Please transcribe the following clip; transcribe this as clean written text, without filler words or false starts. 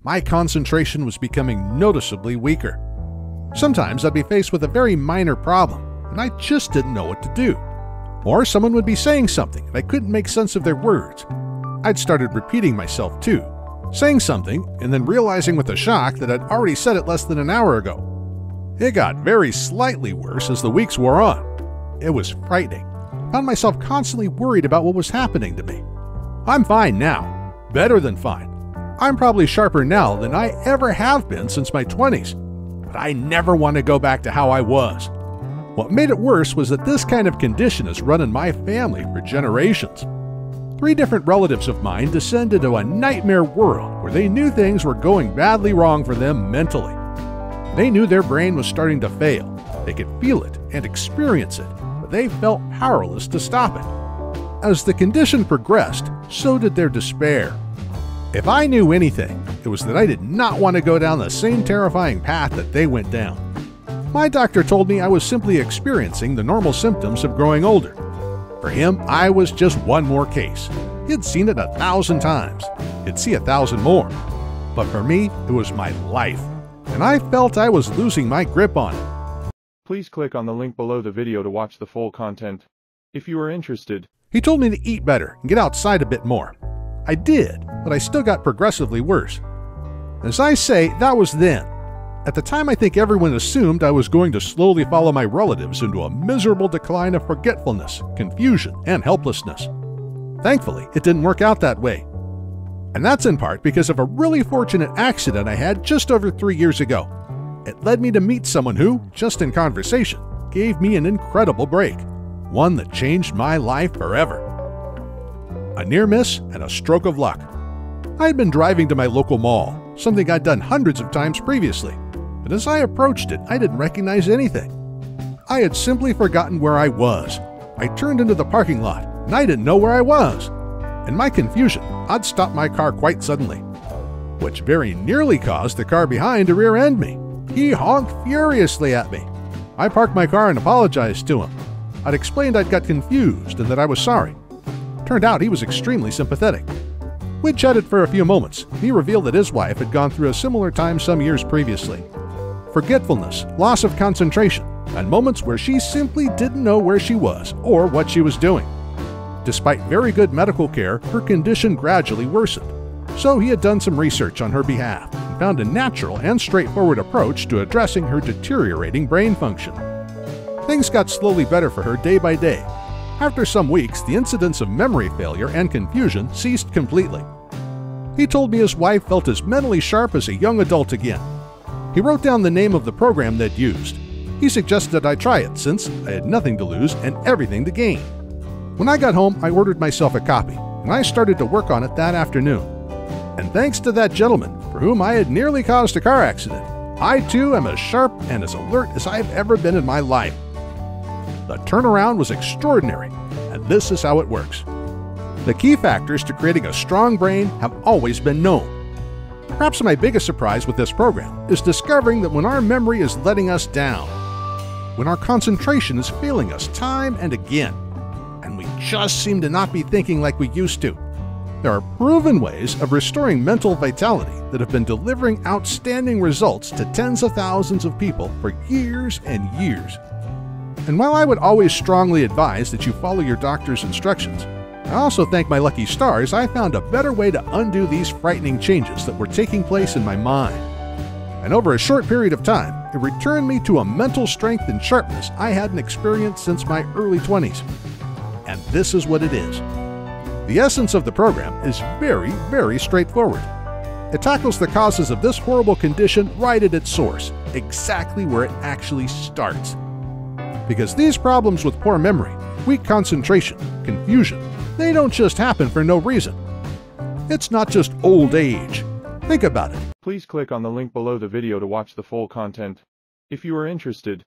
My concentration was becoming noticeably weaker. Sometimes I'd be faced with a very minor problem, and I just didn't know what to do. Or someone would be saying something, and I couldn't make sense of their words. I'd started repeating myself too, saying something and then realizing with a shock that I'd already said it less than an hour ago. It got very slightly worse as the weeks wore on. It was frightening. I found myself constantly worried about what was happening to me. I'm fine now. Better than fine. I'm probably sharper now than I ever have been since my 20s. But I never want to go back to how I was. What made it worse was that this kind of condition has run in my family for generations. 3 different relatives of mine descended into a nightmare world where they knew things were going badly wrong for them mentally. They knew their brain was starting to fail. They could feel it and experience it, but they felt powerless to stop it. As the condition progressed, so did their despair. If I knew anything, it was that I did not want to go down the same terrifying path that they went down. My doctor told me I was simply experiencing the normal symptoms of growing older. For him, I was just one more case. He'd seen it 1,000 times. He'd see 1,000 more. But for me, it was my life, and I felt I was losing my grip on it. Please click on the link below the video to watch the full content. If you are interested. He told me to eat better and get outside a bit more. I did, but I still got progressively worse. As I say, that was then. At the time, I think everyone assumed I was going to slowly follow my relatives into a miserable decline of forgetfulness, confusion, and helplessness. Thankfully, it didn't work out that way. And that's in part because of a really fortunate accident I had just over 3 years ago. It led me to meet someone who, just in conversation, gave me an incredible break. One that changed my life forever. A near miss and a stroke of luck. I had been driving to my local mall, something I'd done hundreds of times previously, but as I approached it, I didn't recognize anything. I had simply forgotten where I was. I turned into the parking lot, and I didn't know where I was. In my confusion, I'd stopped my car quite suddenly, which very nearly caused the car behind to rear-end me. He honked furiously at me. I parked my car and apologized to him. I'd explained I'd got confused and that I was sorry. Turned out he was extremely sympathetic. We chatted for a few moments. He revealed that his wife had gone through a similar time some years previously. Forgetfulness, loss of concentration, and moments where she simply didn't know where she was or what she was doing. Despite very good medical care, her condition gradually worsened. So he had done some research on her behalf and found a natural and straightforward approach to addressing her deteriorating brain function. Things got slowly better for her day by day. After some weeks, the incidents of memory failure and confusion ceased completely. He told me his wife felt as mentally sharp as a young adult again. He wrote down the name of the program they'd used. He suggested I try it since I had nothing to lose and everything to gain. When I got home, I ordered myself a copy, and I started to work on it that afternoon. And thanks to that gentleman, for whom I had nearly caused a car accident, I too am as sharp and as alert as I've ever been in my life. The turnaround was extraordinary, and this is how it works. The key factors to creating a strong brain have always been known. Perhaps my biggest surprise with this program is discovering that when our memory is letting us down, when our concentration is failing us time and again, and we just seem to not be thinking like we used to, there are proven ways of restoring mental vitality that have been delivering outstanding results to tens of thousands of people for years and years. And while I would always strongly advise that you follow your doctor's instructions, I also thank my lucky stars I found a better way to undo these frightening changes that were taking place in my mind. And over a short period of time, it returned me to a mental strength and sharpness I hadn't experienced since my early 20s. And this is what it is. The essence of the program is very, very straightforward. It tackles the causes of this horrible condition right at its source, exactly where it actually starts. Because these problems with poor memory, weak concentration, confusion, they don't just happen for no reason. It's not just old age. Think about it. Please click on the link below the video to watch the full content. If you are interested.